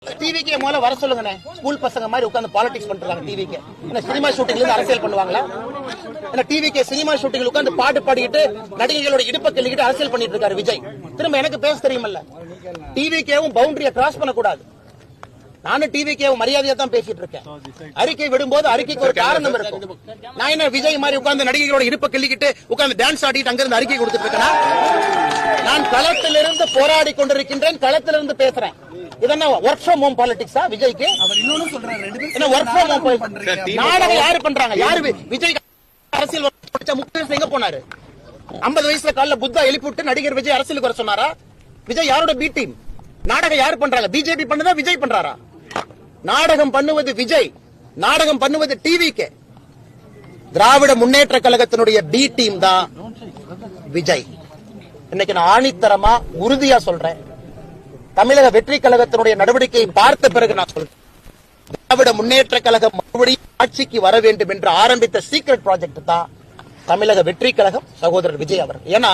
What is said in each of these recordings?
டிவிக்கே முதல்ல வர சொல்லுங்க. ஸ்கூல் பசங்க மாதிரி உட்கார்ந்து பாலிடிக்ஸ் பண்றாங்க. டிவிக்கே என்ன சினிமா ஷூட்டிங்ல இருந்து அரசியல் பண்ணுவாங்களா? என்ன டிவிக்கே சினிமா ஷூட்டிங்ல உட்கார்ந்து பாட்டு பாடிக்கிட்டு நடிகைகளோட இடுப்பை கிள்ளிக்கிட்டு அரசியல் பண்ணிட்டு இருக்காரு விஜய். திரும்ப எனக்கு பேச தெரியுமல்ல. டிவிக்கேவும் பவுண்டரியை கிராஸ் பண்ணக்கூடாது. நானும் டிவிக்கேவும் மரியாதையா தான் பேசிட்டு இருக்கேன். அறிக்கை விடும்போது அறிக்கைக்கு ஒரு காரணம் இருக்கும். நான் என்ன விஜய் மாதிரி உட்கார்ந்து நடிகைகளோட இடுப்பை கிள்ளிக்கிட்டு உட்கார்ந்து டான்ஸ் ஆடிட்டு அங்கிருந்து அறிக்கை கொடுத்துட்டு இருக்கேன். நான் களத்திலிருந்து போராடி கொண்டிருக்கின்றேன். களத்திலிருந்து பேசுறேன். இதென்ன ஒர்க் ஃப்ரம் ஹோம் பாலிடிக்ஸா விஜய்க்கு? என்ன ஒர்க் ஃப்ரம் ஹோம் நாடகம் யாரு பண்றாங்க? யாரு விஜய் அரசியல் முக்கியம் எங்க போனாரு? 50 வயசுல காலைல புத்தா எழுப்பிவிட்டு நடிகர் விஜய் அரசியலுக்கு வர சொன்னாரா? விஜய் யாரோட பி டீம்? நாடகம் யாரு பண்றாங்க? பிஜேபி பண்ணுதா விஜய் பண்றாரா? நாடகம் பண்ணுவது விஜய், நாடகம் பண்ணுவது டிவிக்கு. திராவிட முன்னேற்ற கழகத்தினுடைய பி டீம் தான் விஜய். இன்னைக்கு நான் ஆணித்தரமா உறுதியா சொல்றேன். தமிழக வெற்றி கழகத்தினுடைய நடவடிக்கையை பார்த்த பிறகு நான் சொல்றேன், திராவிட முன்னேற்ற கழகம் மறுபடியும் ஆட்சிக்கு வர வேண்டும் என்று ஆரம்பித்த சீக்ரெட் ப்ராஜெக்ட் தான் தமிழக வெற்றி கழகம் சகோதரர் விஜய் அவர்கள். ஏன்னா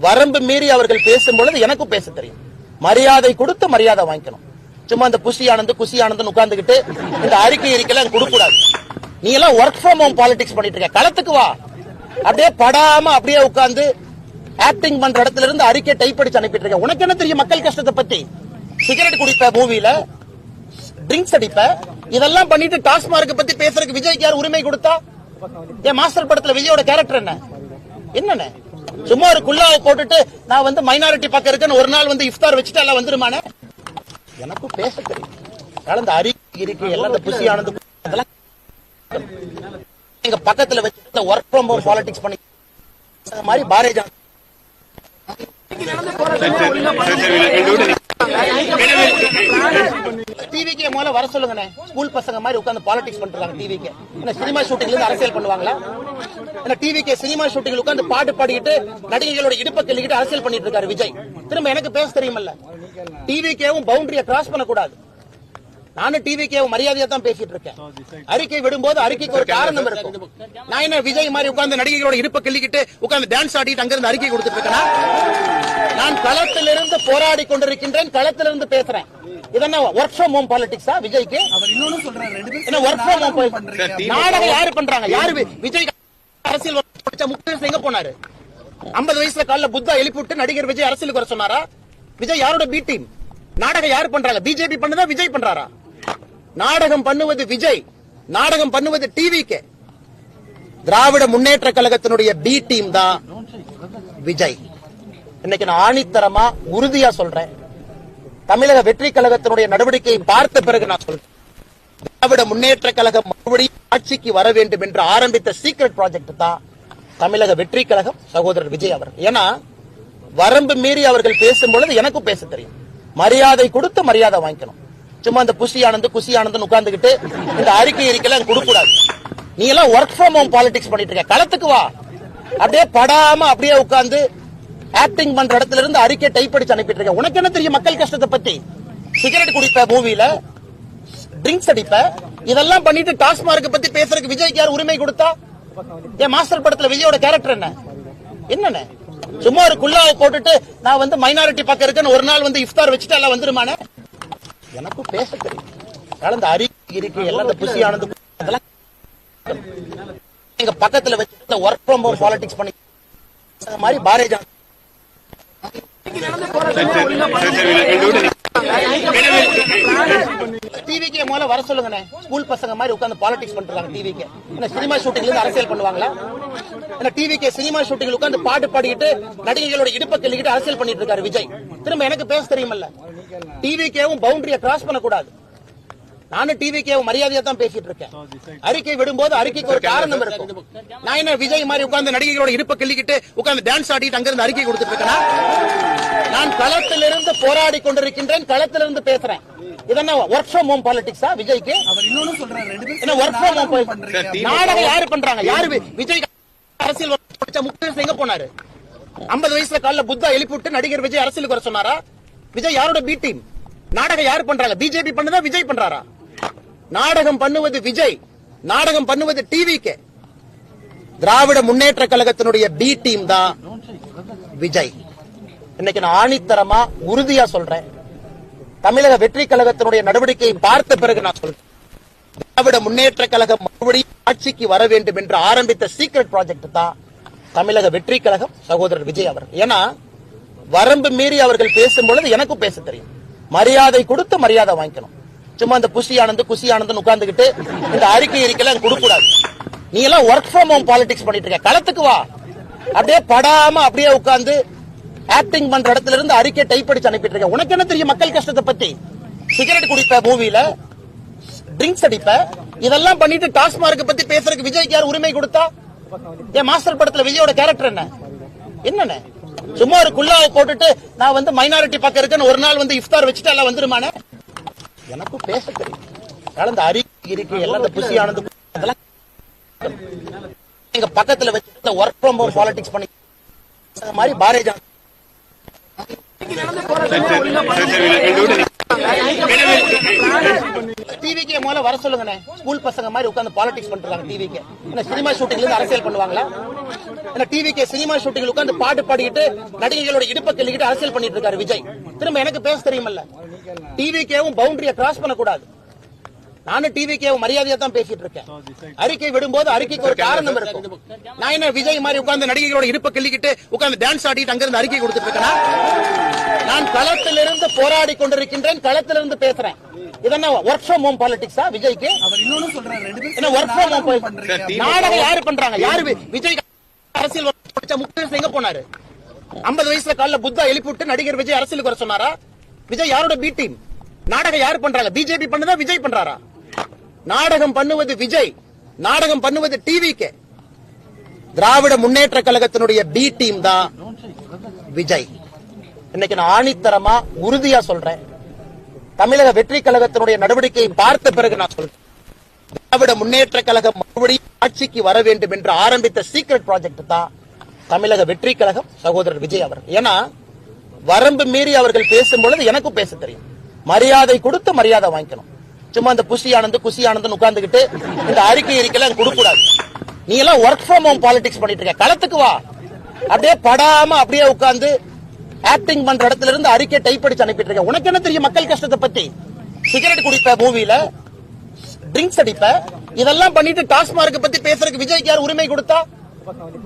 வரம்பு மீறி அவர்கள் பேசும்பொழுது எனக்கும் பேச தெரியும். மரியாதை கொடுத்து மரியாதை வாங்கிக்கணும். சும்மா இந்த குஷி ஆனந்த் உட்கார்ந்துகிட்டு இந்த அறிக்கையெல்லாம் கொடுக்க கூடாது. நீ எல்லாம் ஒர்க் ஃப்ரம் ஹோம் பாலிடிக்ஸ் பண்ணிட்டு இருக்க. களத்துக்கு வா. அப்படியே படாம அப்படியே உட்கார்ந்து ஆக்டிங் பண்ற இடத்துல இருந்து அறிக்கை டைப் அடிச்சு அனுப்பிட்டு இருக்க. உனக்கு என்ன தெரியும் மக்கள் கஷ்டத்தை பத்தி? சிகரெட் குடிப்ப, மூவில ட்ரிங்க்ஸ் அடிப்ப, இதெல்லாம் பண்ணிட்டு டாஸ்மார்க் பத்தி பேசுறதுக்கு விஜய்க்கு யார் உரிமை கொடுத்தா? என் மாஸ்டர் படத்துல விஜயோட கேரக்டர் என்ன? என்னன்னு சும்மா ஒரு குல்லாவை போட்டுட்டு நான் வந்து மைனாரிட்டி பக்கம் இருக்கேன்னு ஒரு நாள் வந்து இஃப்தார் வச்சுட்டு எல்லாம் வந்துருமானே? எனக்கு பேச தெரியும். கலந்த அறிக்கை எல்லாம் இந்த புஷி ஆனந்த் எங்க பக்கத்துல வச்சு ஒர்க் ஃப்ரம் ஹோம் பாலிடிக்ஸ் பண்ணி மாதிரி பாரதிய ஜனதா டிவிக்கே முதல்ல வர சொல்லுங்க. ஸ்கூல் பசங்க மாதிரி உட்கார்ந்து பாலிடிக்ஸ் பண்றாங்க. டிவிக்கே என்ன சினிமா ஷூட்டிங்ல இருந்து அரசியல் பண்ணுவாங்களா? என்ன டிவிக்கே சினிமா ஷூட்டிங்ல உட்கார்ந்து பாட்டு பாடிக்கிட்டு நடிகைகளோட இடுப்பை கிள்ளிக்கிட்டு அரசியல் பண்ணிட்டு இருக்காரு விஜய். திரும்ப எனக்கு பேச தெரியுமல்ல. டிவிக்கேவும் பவுண்டரியை கிராஸ் பண்ணக்கூடாது. நானும் டிவிக்கேவும் மரியாதையா தான் பேசிட்டு இருக்கேன். அறிக்கை விடும்போது அறிக்கைக்கு ஒரு காரணம் இருக்கும். நான் என்ன விஜய் மாதிரி உட்கார்ந்து நடிகைகளோட இடுப்பை கிள்ளிக்கிட்டு உட்கார்ந்து டான்ஸ் ஆடிட்டு அங்கிருந்து அறிக்கை கொடுத்துட்டு இருக்கேன். நான் களத்திலிருந்து போராடி கொண்டிருக்கின்றேன். களத்திலிருந்து பேசுறேன். இதென்ன ஒர்க் ஃப்ரம் ஹோம் பாலிடிக்ஸா விஜய்க்கு? என்ன ஒர்க் ஃப்ரம் ஹோம் நாடகம் யாரு பண்றாங்க? யாரு விஜய் அரசியல் முக்கியம் எங்க போனாரு? 50 வயசுல காலைல புத்தா எழுப்பிவிட்டு நடிகர் விஜய் அரசியலுக்கு வர சொன்னாரா? விஜய் யாரோட பி டீம்? நாடகம் யாரு பண்றாங்க? பிஜேபி பண்ணுதா விஜய் பண்றாரா? நாடகம் பண்ணுவது விஜய், நாடகம் பண்ணுவது டிவிக்கு. திராவிட முன்னேற்ற கழகத்தினுடைய பி டீம் தான் விஜய். இன்னைக்கு நான் ஆணித்தரமா உறுதியா சொல்றேன். தமிழக வெற்றி கழகத்தினுடைய நடவடிக்கையை பார்த்த பிறகு நான் சொல்றேன், திராவிட முன்னேற்ற கழகம் மறுபடியும் ஆட்சிக்கு வர வேண்டும் என்று ஆரம்பித்த சீக்ரெட் ப்ராஜெக்ட் தான் தமிழக வெற்றி கழகம் சகோதரர் விஜய் அவர்கள். ஏன்னா வரம்பு மீறி அவர்கள் பேசும்பொழுது எனக்கும் பேச தெரியும். மரியாதை கொடுத்து மரியாதை வாங்கிக்கணும். சும்மா இந்த குஷி ஆனந்த் உட்கார்ந்துகிட்டு இந்த அறிக்கையெல்லாம் கொடுக்க கூடாது. நீ எல்லாம் ஒர்க் ஃப்ரம் ஹோம் பாலிடிக்ஸ் பண்ணிட்டு இருக்க. களத்துக்கு வா. அப்படியே படாம அப்படியே உட்கார்ந்து ஆக்டிங் பண்ற இடத்துல இருந்து அறிக்கை டைப் அடிச்சு அனுப்பிட்டு இருக்க. உனக்கு என்ன தெரியும் மக்கள் கஷ்டத்தை பத்தி? சிகரெட் குடிப்ப, மூவில ட்ரிங்க்ஸ் அடிப்ப, இதெல்லாம் பண்ணிட்டு டாஸ்மார்க் பத்தி பேசுறதுக்கு விஜய்க்கு யார் உரிமை கொடுத்தா? என் மாஸ்டர் படத்துல விஜயோட கேரக்டர் என்ன? என்னன்னு சும்மா ஒரு குல்லாவை போட்டுட்டு நான் வந்து மைனாரிட்டி பக்கம் இருக்கேன்னு ஒரு நாள் வந்து இஃப்தார் வச்சுட்டு எல்லாம் வந்துருமானே? எனக்கு பேச தெரியும். கலந்த அறிக்கை எல்லாம் இந்த புஷி ஆனந்த் எங்க பக்கத்துல வச்சு ஒர்க் ஃப்ரம் ஹோம் பாலிடிக்ஸ் பண்ணி மாதிரி பாரதிய ஜனதா டிவிக்கே முதல்ல வர சொல்லுங்க. ஸ்கூல் பசங்க மாதிரி உட்கார்ந்து பாலிடிக்ஸ் பண்றாங்க. டிவிக்கே என்ன சினிமா ஷூட்டிங்ல இருந்து அரசியல் பண்ணுவாங்களா? என்ன டிவிக்கே சினிமா ஷூட்டிங்ல உட்கார்ந்து பாட்டு பாடிக்கிட்டு நடிகைகளோட இடுப்பை கிள்ளிக்கிட்டு அரசியல் பண்ணிட்டு இருக்காரு விஜய். திரும்ப எனக்கு பேச தெரியுமல்ல. டிவிக்கேவும் பவுண்டரியை கிராஸ் பண்ணக்கூடாது. நானும் டிவிக்கேவும் மரியாதையா தான் பேசிட்டு இருக்கேன். அறிக்கை விடும்போது அறிக்கைக்கு ஒரு காரணம் இருக்கும். நான் என்ன விஜய் மாதிரி உட்கார்ந்து நடிகைகளோட இடுப்பை கிள்ளிக்கிட்டு உட்கார்ந்து டான்ஸ் ஆடிட்டு அங்கிருந்து அறிக்கை கொடுத்துட்டு இருக்கேன். நான் களத்திலிருந்து போராடி கொண்டிருக்கின்றேன். களத்திலிருந்து பேசுறேன். இதென்ன ஒர்க் ஃப்ரம் ஹோம் பாலிடிக்ஸா விஜய்க்கு? என்ன ஒர்க் ஃப்ரம் ஹோம் நாடகம் யாரு பண்றாங்க? யாரு விஜய் அரசியல் முக்கியம் எங்க போனாரு? 50 வயசுல காலைல புத்தா எழுப்பிவிட்டு நடிகர் விஜய் அரசியலுக்கு வர சொன்னாரா? விஜய் யாரோட பி டீம்? நாடகம் யாரு பண்றாங்க? பிஜேபி பண்ணுதா விஜய் பண்றாரா? நாடகம் பண்ணுவது விஜய், நாடகம் பண்ணுவது டிவிக்கு. திராவிட முன்னேற்ற கழகத்தினுடைய பி டீம் தான் விஜய். இன்னைக்கு நான் ஆணித்தரமா உறுதியா சொல்றேன், தமிழக வெற்றி கழகத்தினுடைய நடவடிக்கையை பார்த்த பிறகு நான் சொல்றேன், திராவிட முன்னேற்ற கழகம் மறுபடியும் ஆட்சிக்கு வர வேண்டும் என்று ஆரம்பித்த சீக்ரெட் ப்ராஜெக்ட் தான் தமிழக வெற்றி கழகம் சகோதரர் விஜய் அவர்கள். ஏன்னா வரம்பு மீறி அவர்கள் பேசும் பொழுது எனக்கும் பேச தெரியும். மரியாதை கொடுத்து மரியாதை வாங்கிக்கணும். சும்மா இந்த குஷி ஆனந்த் உட்கார்ந்துகிட்டு இந்த அறிக்கையெல்லாம் கொடுக்க கூடாது. நீ எல்லாம் ஒர்க் ஃப்ரம் ஹோம் பாலிடிக்ஸ் பண்ணிட்டு இருக்க, களத்துக்கு வா. அப்படியே படாம அப்படியே உட்கார்ந்து ஆக்டிங் பண்ற இடத்துல இருந்து அறிக்கை டைப் அடிச்சு அனுப்பிட்டு இருக்க. உனக்கு என்ன தெரியும் மக்கள் கஷ்டத்தை பத்தி? சிகரெட் குடிப்ப, மூவில ட்ரிங்க்ஸ் அடிப்ப, இதெல்லாம் பண்ணிட்டு டாஸ்மார்க் பத்தி பேசுறதுக்கு விஜய்க்கு யார் உரிமை கொடுத்தா? என் மாஸ்டர் படத்துல விஜயோட கேரக்டர் என்ன? சும்மா ஒரு குல்லாவை போட்டுட்டு நான் வந்து மைனாரிட்டி பக்கம் இருக்கேன்னு ஒரு நாள் வந்து இஃப்தார் வச்சுட்டு எல்லாம் வந்துருமானே? எனக்கு பேச தெரியும். கலந்த அறிக்கை எல்லாம் இந்த புஷி ஆனந்த் எங்க பக்கத்துல வச்சு ஒர்க் ஃப்ரம் ஹோம் பாலிடிக்ஸ் பண்ணி மாதிரி பாரதிய ஜனதா டிவிக்கு முதல்ல வர சொல்லுங்க. ஸ்கூல் பசங்க மாதிரி உட்கார்ந்து பாலிடிக்ஸ் பண்றாங்க டிவிக்கு. என்ன சினிமா ஷூட்டிங்ல இருந்து அரசியல் பண்ணுவாங்களா? என்ன டிவிக்கு சினிமா ஷூட்டிங்ல உட்கார்ந்து பாட்டு பாடிக்கிட்டு நடிகைகளோட இடுப்பை கிள்ளிக்கிட்டு அரசியல் பண்ணிட்டு இருக்காரு விஜய். திரும்ப எனக்கு பேச தெரியுமல்ல. டிவிக்கேவும் பவுண்டரியை கிராஸ் பண்ணக்கூடாது. நானும் டிவிக்கேவும் மரியாதையா தான் பேசிட்டு இருக்கேன். அறிக்கை விடும்போது அறிக்கைக்கு ஒரு காரணம் இருக்கும். நான் என்ன விஜய் மாதிரி உட்கார்ந்து நடிகைகளோட இடுப்பை கிள்ளிக்கிட்டு உட்கார்ந்து டான்ஸ் ஆடிட்டு அங்கிருந்து அறிக்கை கொடுத்துட்டு இருக்கேன். நான் களத்திலிருந்து போராடி கொண்டிருக்கின்றேன், களத்திலிருந்து பேசுறேன். இதென்ன ஒர்க் ஃப்ரம் ஹோம் பாலிடிக்ஸா விஜய்க்கு? என்ன ஒர்க் ஃப்ரம் ஹோம் நாடகம் யாரு பண்றாங்க? யாரு விஜய் அரசியல் எங்க போனாரு? 50 வயசுல காலைல புத்தா எழுப்பிவிட்டு நடிகர் விஜய் அரசியலுக்கு வர சொன்னாரா? விஜய் யாரோட பி டீம்? நாடகம் யாரு பண்றாங்க? பிஜேபி பண்ணுதா விஜய் பண்றாரா? நாடகம் பண்ணுவது விஜய், நாடகம் பண்ணுவது டிவிக்கு. திராவிட முன்னேற்ற கழகத்தினுடைய பி டீம் தான் விஜய். இன்னைக்கு நான் ஆணித்தரமா உறுதியா சொல்றேன், தமிழக வெற்றி கழகத்தினுடைய நடவடிக்கையை பார்த்த பிறகு நான் சொல்றேன், திராவிட முன்னேற்ற கழகம் மறுபடியும் ஆட்சிக்கு வர வேண்டும் என்று ஆரம்பித்த சீக்ரெட் ப்ராஜெக்ட் தான் தமிழக வெற்றி கழகம் சகோதரர் விஜய் அவர்கள். ஏன்னா வரம்பு மீறி அவர்கள் பேசும் பொழுது எனக்கும் பேச தெரியும். மரியாதை கொடுத்து மரியாதை வாங்கிக்கணும். சும்மா இந்த குஷி ஆனந்த் உட்கார்ந்துகிட்டு இந்த அறிக்கையெல்லாம் கொடுக்க கூடாது. நீ எல்லாம் ஒர்க் ஃப்ரம் ஹோம் பாலிடிக்ஸ் பண்ணிட்டு இருக்க, களத்துக்கு வா. அப்படியே படாம அப்படியே உட்கார்ந்து ஆக்டிங் பண்ற இடத்துல இருந்து அறிக்கை டைப் அடிச்சு அனுப்பிட்டு இருக்க. உனக்கு என்ன தெரியும் மக்கள் கஷ்டத்தை பத்தி? சிகரெட் குடிப்ப, மூவில ட்ரிங்க்ஸ் அடிப்ப, இதெல்லாம் பண்ணிட்டு டாஸ்மார்க் பத்தி பேசுறதுக்கு விஜய்க்கு யார் உரிமை கொடுத்தா?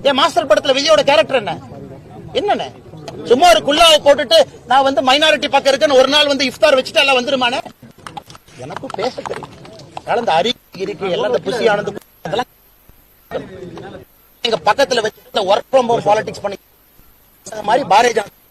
என் மாஸ்டர் படத்துல விஜயோட கேரக்டர் என்ன? சும்மா ஒரு குல்லாவை போட்டுட்டு நான் வந்து மைனாரிட்டி பக்கம் இருக்கேன்னு ஒரு நாள் வந்து இஃப்தார் வச்சுட்டு எல்லாம் வந்துருமானே? எனக்கு பேச தெரியும். கலந்த அறிக்கை எல்லாம் இந்த புஷி ஆனந்த் எங்க பக்கத்துல வச்சு ஒர்க் ஃப்ரம் ஹோம் பாலிடிக்ஸ் பண்ணி மாதிரி பாரதிய ஜனதா